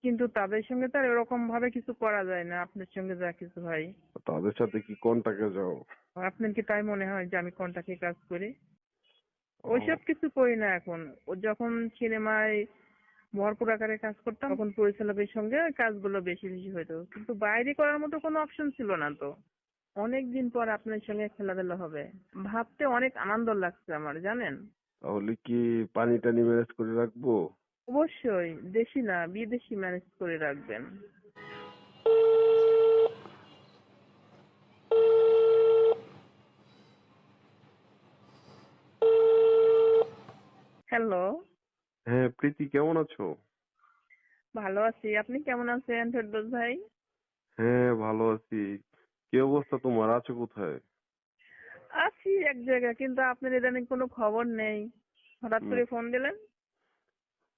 কিন্তু তাদের সঙ্গে তো আর এরকম ভাবে কিছু করা যায় না, আপনার সঙ্গে যা কিছু হয়। তাদের সাথে কি কন্টাক্টে যাও? আপনার কি তাই মনে হয় যে আমি কন্টাক্টে কাজ করি? ওইসব ও, কিছু করি না এখন। ও যখন সিনেমায় ভরপুর আকারে কাজ করতাম তখন পরিচালকের সঙ্গে কাজগুলো বেশি বেশি হইতো, কিন্তু বাইরে করার মতো কোনো অপশন ছিল না তো। অনেকদিন পর আপনার সঙ্গে খেলাধুলা হবে ভাবতে অনেক আনন্দ লাগছে আমার, জানেন। তাহলে কি পানি টানি ম্যানেজ করে রাখবো? অবশ্যই দেশি না বিদেশি ম্যানেজ করে রাখবেন। হ্যালো। হ্যাঁ, প্রীতি কেমন আছো? ভালো আছি, আপনি কেমন আছেন ফেরদৌস ভাই? হ্যাঁ, ভালো আছি। কি অবস্থা তোমার, আছো কোথায়? আছি এক জায়গায়, কিন্তু আপনার ইদানিং কোনো খবর নেই, হঠাৎ উম, করে ফোন দিলেন।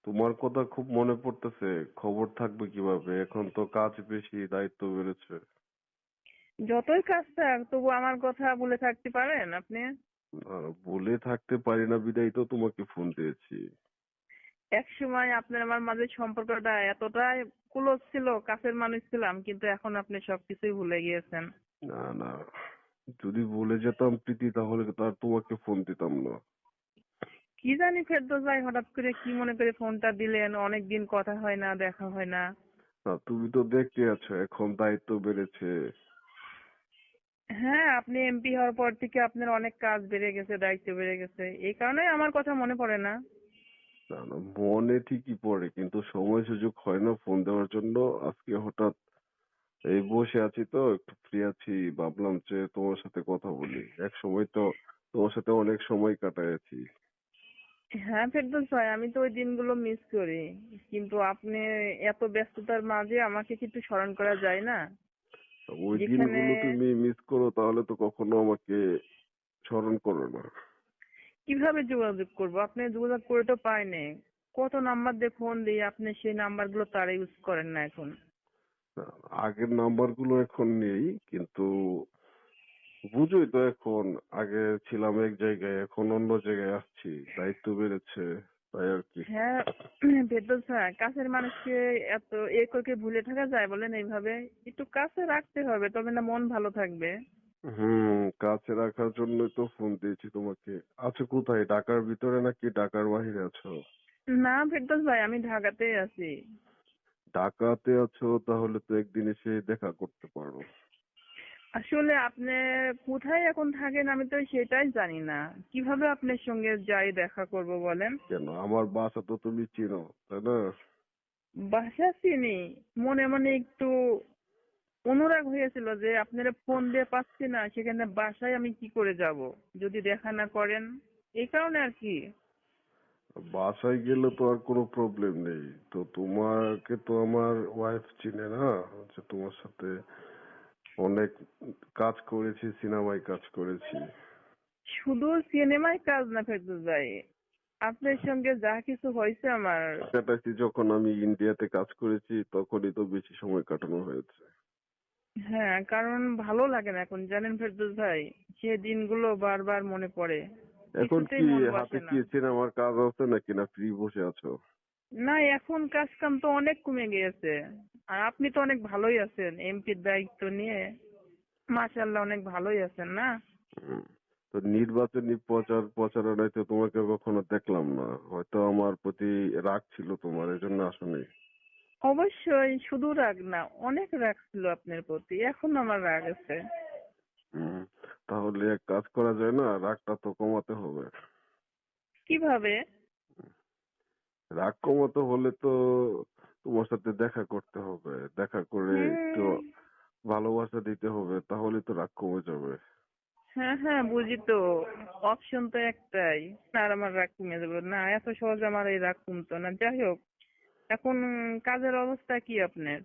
তোমার কথা খুব মনে পড়তেছে। খবর থাকবে কিভাবে, এখন তো কাজ বেশি, দায়িত্ব বেড়েছে। যতই কাজ থাক তবু আমার কথা ভুলে থাকতে পারেন আপনি? বলে থাকতে পারি না বিদায় তো তোমাকে ফোন দিয়েছি। এক সময় আপনার আমার মাঝে সম্পর্কটা এতটাই ক্লোজ ছিল, কাছের মানুষ ছিলাম, কিন্তু এখন আপনি সবকিছুই ভুলে গিয়েছেন। না না, যদি বলে যেতাম প্রীতি তাহলে তো আর তোমাকে ফোন দিতাম না। কি জানি ফেরদৌস ভাই হঠাৎ করে কি মনে করে ফোনটা দিলেন, অনেকদিন কথা হয় না, দেখা হয় না। না, তুমি তো দেখতে আছো এখন দায়িত্ব বেড়েছে। হ্যাঁ, আপনি এমপি হওয়ার পর থেকে আপনার অনেক কাজ বেড়ে গেছে, দায়িত্ব বেড়ে গেছে, এই কারণে আমার কথা মনে পড়ে না। না না, মনে ঠিকই পড়ে কিন্তু সময় সুযোগ হয় না ফোন দেওয়ার জন্য। আজকে হঠাৎ এই বসে আছি তো একটু ফ্রি আছি, ভাবলাম যে তোমার সাথে কথা বলি। এক সময় তো তোমার সাথে অনেক সময় কাটাইছি। হ্যাঁ ফেরদৌস ভাই, আমি তো ওই দিনগুলো মিস করি, কিন্তু আপনি এত ব্যস্ততার মাঝে আমাকে কিন্তু স্মরণ করা যায় না। ওই যেখানে দিনগুলো তুমি মিস করো তাহলে তো কখনো আমাকে স্মরণ করো না। কিভাবে যোগাযোগ করব, আপনি যোগাযোগ করে তো পাইনি। কত নাম্বার দিয়ে ফোন দিই, আপনি সেই নাম্বার গুলো তারা ইউজ করেন না এখন। আগের নাম্বার গুলো এখন নেই কিন্তু বুঝোই তো এখন। আগে ছিলাম এক জায়গায়, এখন অন্য জায়গায় আসছি, দায়িত্ব বেড়েছে, তাই আর কি। হ্যাঁ ফেরদৌস ভাই, কাছের মানুষকে এত করে ভুলে থাকা যায় বলেন? এইভাবে একটু কাছে রাখতে হবে, তবে না মন ভালো থাকবে। কাছে রাখার জন্যই তো ফোন দিয়েছি তোমাকে। আছো কোথায়, ঢাকার ভিতরে নাকি ঢাকার বাহিরে আছো? না ফেরদৌস ভাই, আমি ঢাকাতেই আছি। ঢাকাতে আছো, তাহলে তো একদিন এসে দেখা করতে পারো। আসলে আপনি কোথায় এখন থাকেন আমি তো সেটাই জানি না, কিভাবে আপনার সঙ্গে যাই দেখা করব বলেন? কেন, আমার বাসা তো তুমি চিনো, তাই না? বাসা চিনি, মনে মনে একটু অনুরাগ হয়েছিল যে আপনারা ফোন দিয়ে পাচ্ছি না, সেখানে বাসায় আমি কি করে যাব যদি দেখা না করেন, এই কারণে আর কি। বাসায় গেলে তো আর কোনো প্রবলেম নেই তো, তোমাকে তো আমার ওয়াইফ চিনে না, যে তোমার সাথে অনেক কাজ করেছি, সিনেমায় কাজ করেছি। শুধু সিনেমায় কাজ না ফেরদৌস ভাই, আপনার সঙ্গে যা কিছু হয়েছে আমার। কাটাইছি যখন আমি ইন্ডিয়াতে কাজ করেছি, তখনই তো বেশি সময় কাটানো হয়েছে। হ্যাঁ, কারণ ভালো লাগে না এখন, জানেন ফেরদৌস ভাই, সে দিনগুলো বারবার মনে পড়ে, এখন কিছুতেই কি মন হাতে বসে না। কি সিনেমার কাজ আছে নাকি, না ফ্রি বসে আছো? না, এখন কাজ কাম তো অনেক কমে গিয়েছে। আর আপনি তো অনেক ভালোই আছেন এমপির দায়িত্ব নিয়ে, মাশাআল্লাহ অনেক ভালোই আছেন না? হুম। তো নির্বাচনী প্রচারণায় তো তোমাকে কখনো দেখলাম না, হয়তো আমার প্রতি রাগ ছিল তোমার, এজন্য আসোনি। অবশ্যই, শুধু রাগ না, অনেক রাগ ছিল আপনার প্রতি, এখন আমার রাগ আছে। হুম। তাহলে এক কাজ করা যায় না, রাগটা তো কমাতে হবে। কিভাবে? রাগ কমাতে হলে তো তোমার সাথে দেখা করতে হবে, দেখা করে একটু হুম। ভালোবাসা দিতে হবে, তাহলে তো রাগ কমে যাবে। হ্যাঁ হ্যাঁ, বুঝি তো। অপশন তো একটাই, আর আমার রাগ কমে যাবে না, এত সহজে আমার এই রাগ কমতো না। যাই হোক, এখন কাজের অবস্থা কি আপনার?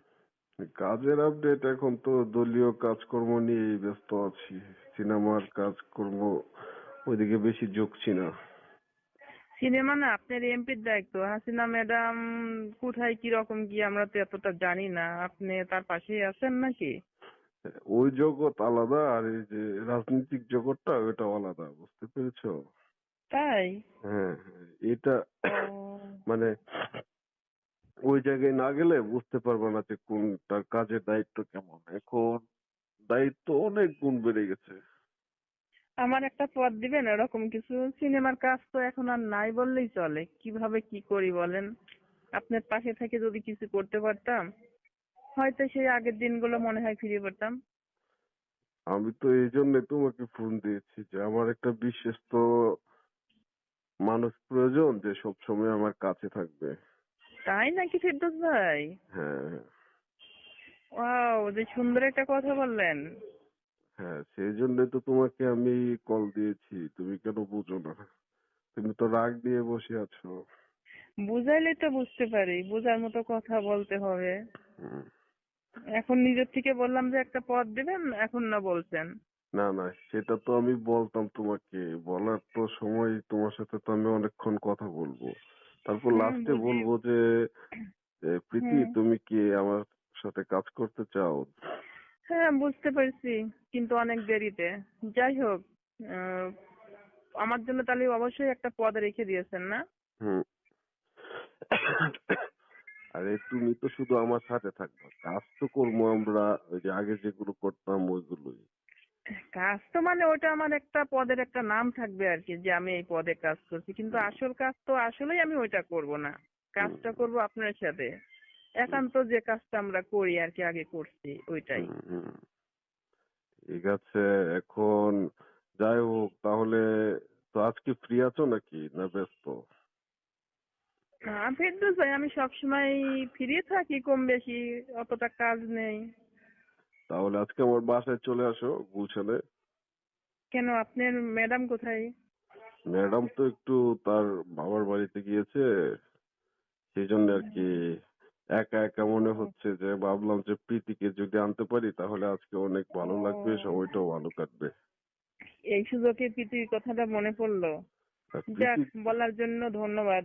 কাজের আপডেট, এখন তো দলীয় কাজকর্ম নিয়েই ব্যস্ত আছি। সিনেমার কাজকর্ম ওইদিকে বেশি ঝুঁকছি না। সিনেমা না, আপনার এমপির দায়িত্ব, হাসিনা ম্যাডাম কোথায় কি রকম কি আমরা তো এতটা জানি না, আপনি তার পাশেই আছেন নাকি? ওই জগৎ আলাদা, আর এই যে রাজনৈতিক জগৎটা ওটা আলাদা, বুঝতে পেরেছো? তাই? হ্যাঁ হ্যাঁ, এটা ও। মানে ওই জায়গায় না গেলে বুঝতে পারবে না যে কোনটা কাজের দায়িত্ব কেমন। এখন দায়িত্ব অনেক গুণ বেড়ে গেছে। আমার একটা পদ দিবেন এরকম কিছু? সিনেমার কাজ তো এখন আর নাই বললেই চলে, কিভাবে কি করি বলেন? আপনার পাশে থেকে যদি কিছু করতে পারতাম, হয়তো সেই আগের দিনগুলো মনে হয় ফিরে পেতাম। আমি তো এই জন্য তোমাকে ফোন দিয়েছি যে আমার একটা বিশ্বস্ত মানুষ প্রয়োজন যে সবসময় আমার কাছে থাকবে। তাই নাকি ফেরদৌস ভাই? হ্যাঁ, ওয়াও, যে সুন্দর একটা কথা বললেন। হ্যাঁ, সেই জন্যই তো তোমাকে আমি কল দিয়েছি। তুমি কেন বুঝো না? তুমি তো রাগ দিয়ে বসে আছো। বুঝাইলে তো বুঝতে পারি, বুঝার মতো কথা বলতে হবে। হুম। এখন নিজের থেকে বললাম যে একটা পদ দিবেন, এখন না বলছেন। না, না, সেটা তো আমি বলতাম তোমাকে। বলার তো সময় তোমার সাথে তো আমি অনেকক্ষণ কথা বলবো। তারপর লাস্টে বুঝি। বলবো যে প্রীতি হুম। তুমি কি আমার সাথে কাজ করতে চাও? হ্যাঁ, বুঝতে পারছি, কিন্তু অনেক দেরিতে। যাই হোক, আহ, আমার জন্য তাহলে অবশ্যই একটা পদ রেখে দিয়েছেন না? হুম। আরে তুমি তো শুধু আমার সাথে থাকবা, কাজ তো করবো আমরা ওই যে আগে যেগুলো করতাম ওইগুলোই। কাজ তো মানে ওটা আমার একটা পদের একটা নাম থাকবে আর কি, যে আমি এই পদে কাজ করছি, কিন্তু হুম, আসল কাজ তো আসলেই আমি ওইটা করব না। হুম, কাজটা করব আপনার সাথে, হুম, একান্ত যে কাজটা আমরা করি আর কি, আগে করছি ওইটাই। হুম, হুম। ঠিক আছে, এখন যাই হোক তাহলে। তো আজকে ফ্রি আছো নাকি না ব্যস্ত? ফেরদৌস ভাই, আমি সবসময় ফ্রি থাকি কম বেশি, অতটা কাজ নেই। তাহলে আজকে আমার বাসায় চলে আসো গুলশানে। কেন, আপনার ম্যাডাম কোথায়? ম্যাডাম তো একটু তার বাবার বাড়িতে গিয়েছে, সেই জন্য আর কি একা একা মনে ও, হচ্ছে, যে ভাবলাম যে প্রীতিকে যদি আনতে পারি তাহলে আজকে অনেক ভালো লাগবে, ও, সময়টাও ভালো কাটবে। এই সুযোগে প্রীতির কথাটা মনে পড়লো। আর যাক, প্রীতি, বলার জন্য ধন্যবাদ।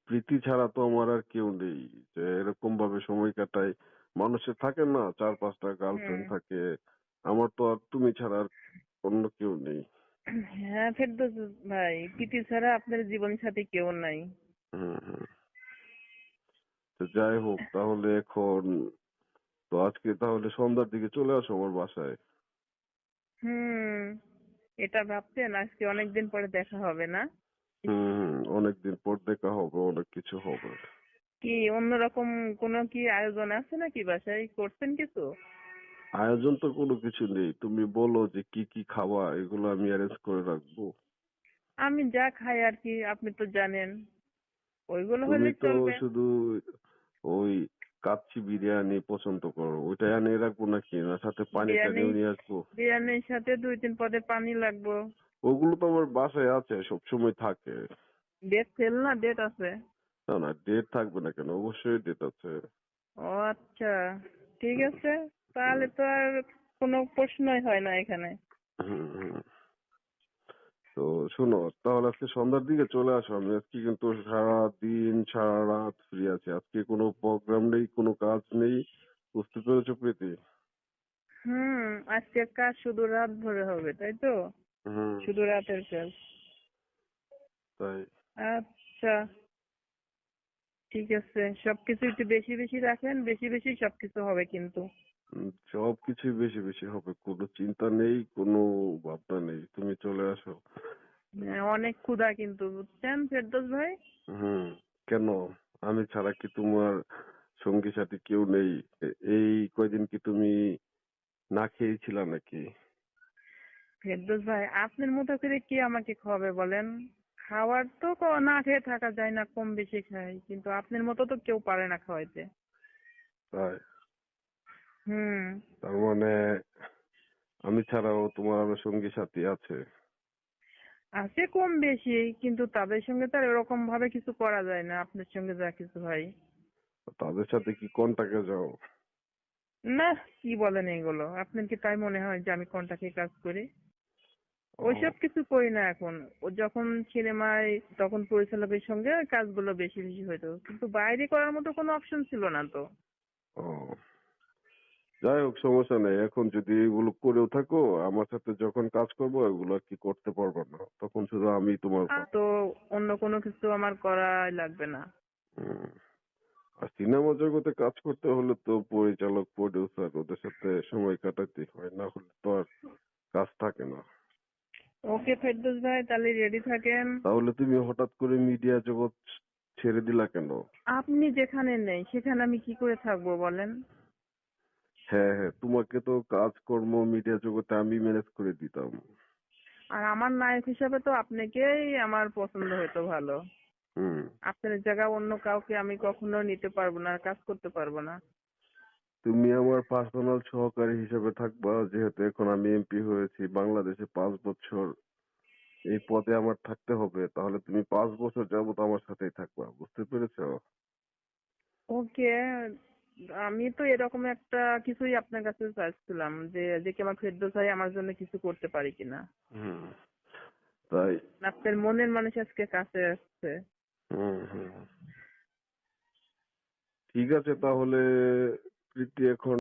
প্রীতি ছাড়া তো আমার আর কেউ নেই যে এরকম ভাবে সময় কাটাই। মানুষের থাকে না 4-5টা হুম। গার্লফ্রেন্ড থাকে, আমার তো আর তুমি ছাড়া আর অন্য কেউ নেই। হ্যাঁ ফেরদৌস ভাই, প্রীতি ছাড়া আপনার জীবন সাথী কেউ নাই। হুম, হুম। তো যাই হোক তাহলে এখন, তো আজকে তাহলে সন্ধ্যার দিকে চলে আসো আমার বাসায়। হুম, এটা ভাবছেন আজকে অনেকদিন পরে দেখা হবে না? হুম, হুম, অনেকদিন পর দেখা হবে, অনেক কিছু হবে। কি অন্যরকম কোনো কি আয়োজন আছে নাকি, বাসায় করছেন কিছু? আয়োজন তো কোনো কিছু নেই, তুমি বলো যে কি কি খাওয়া, এগুলো আমি অ্যারেঞ্জ করে রাখবো। আমি যা খাই আর কি, আপনি তো জানেন, ওইগুলো তুমি হলেই তো চলবে। শুধু ওই কাচ্চি বিরিয়ানি পছন্দ করো, ওইটা এনে রাখবো নাকি, না সাথে পানি বিরিয়ানি, টানিও নিয়ে আসবো? বিরিয়ানির সাথে 2-3 পদের পানি লাগবে। ওগুলো তো আমার বাসায় আছে, সবসময় থাকে। ডেট ফেল না, ডেট আছে? না, না, ডেট থাকবে না কেন, অবশ্যই ডেট আছে। ও আচ্ছা, ঠিক হুম, আছে, হুম, তাহলে তো আর কোনো প্রশ্নই হয় না এখানে। হুম, হুম। তো শোনো, তাহলে আজকে সন্ধ্যার দিকে চলে আসো। আমি আজকে কিন্তু সারা দিন সারা রাত ফ্রি আছি, আজকে কোনো প্রোগ্রাম নেই, কোনো কাজ নেই। বুঝতে পেরেছো প্রীতি? হুম, আজকের কাজ শুধু রাত ভরে হবে, তাই তো? হুম। শুধু রাতের কাজ। তাই। আচ্ছা, ঠিক আছে, সবকিছু একটু বেশি বেশি রাখেন, বেশি বেশি সবকিছু হবে কিন্তু। সবকিছুই বেশি বেশি হবে, কোনো চিন্তা নেই, কোনো ভাবনা নেই, তুমি চলে আসো। হ্যাঁ, অনেক ক্ষুধা কিন্তু, বুঝছেন ফেরদৌস ভাই? হুম। কেন, আমি ছাড়া কি তোমার সঙ্গী সাথী কেউ নেই? এই কয়দিন কি তুমি না খেয়েই ছিলা নাকি? ফেরদৌস ভাই, আপনার মতো করে কে আমাকে খাওয়াবে বলেন? খাওয়ার তো না খেয়ে থাকা যায় না, কম বেশি খাই, কিন্তু আপনার মতো তো কেউ পারে না খাওয়াইতে। তাই? হুম। তার মানে আমি ছাড়াও তোমার আরো সঙ্গী সাথী আছে? আছে কম বেশি, কিন্তু তাদের সঙ্গে তো আর এরকম ভাবে কিছু করা যায় না আপনার সঙ্গে যা কিছু হয়। তাদের সাথে কি কন্টাক্টে যাও? না, কি বলেন এগুলো? আপনার কি তাই মনে হয় যে আমি কন্টাক্টে কাজ করি? ও, ওইসব কিছু করি না এখন। ও যখন সিনেমায়, তখন পরিচালকের সঙ্গে কাজগুলো বেশি বেশি হতো, কিন্তু বাইরে করার মতো কোনো অপশন ছিল না তো। ও, যাই হোক সমস্যা নেই। এখন যদি এগুলো করেও থাকো, আমার সাথে যখন কাজ করবো এগুলো আর কি করতে পারবো না, তখন শুধু আমি তোমার তো অন্য কোনো কিছু আমার করাই লাগবে না। হুম, আর সিনেমা জগতে কাজ করতে হলে তো পরিচালক, প্রডিউসার ওদের সাথে সময় কাটাতে হয়, না হলে তো আর কাজ থাকে না। ওকে ফেরদৌস ভাই, তাহলে রেডি থাকেন। তাহলে তুমি হঠাৎ করে মিডিয়া জগৎ ছেড়ে দিলা কেন? আপনি যেখানে নেই সেখানে আমি কি করে থাকবো বলেন? হ্যাঁ হ্যাঁ, তোমাকে তো কাজকর্ম মিডিয়া জগতে আমি ম্যানেজ করে দিতাম। আর আমার নায়ক হিসাবে তো আপনাকেই আমার পছন্দ হতো ভালো। হুম। আপনার জায়গা অন্য কাউকে আমি কখনো নিতে পারবো না, কাজ করতে পারবো না। তুমি আমার পার্সোনাল সহকারী হিসেবে থাকবা, যেহেতু এখন আমি এমপি হয়েছি বাংলাদেশে 5 বছর এই পদে আমার থাকতে হবে, তাহলে তুমি 5 বছর যাবত আমার সাথেই থাকবা, বুঝতে পেরেছো? ওকে, আমি তো এরকম একটা কিছুই আপনার কাছে চাইছিলাম যে কি আমার ফেরদৌস ভাই আমার জন্য কিছু করতে পারি কিনা। হুম। তাই। আপনার মনের মানুষ আজকে কাছে আসছে। হুম হুম। ঠিক আছে তাহলে, প্রীতি এখন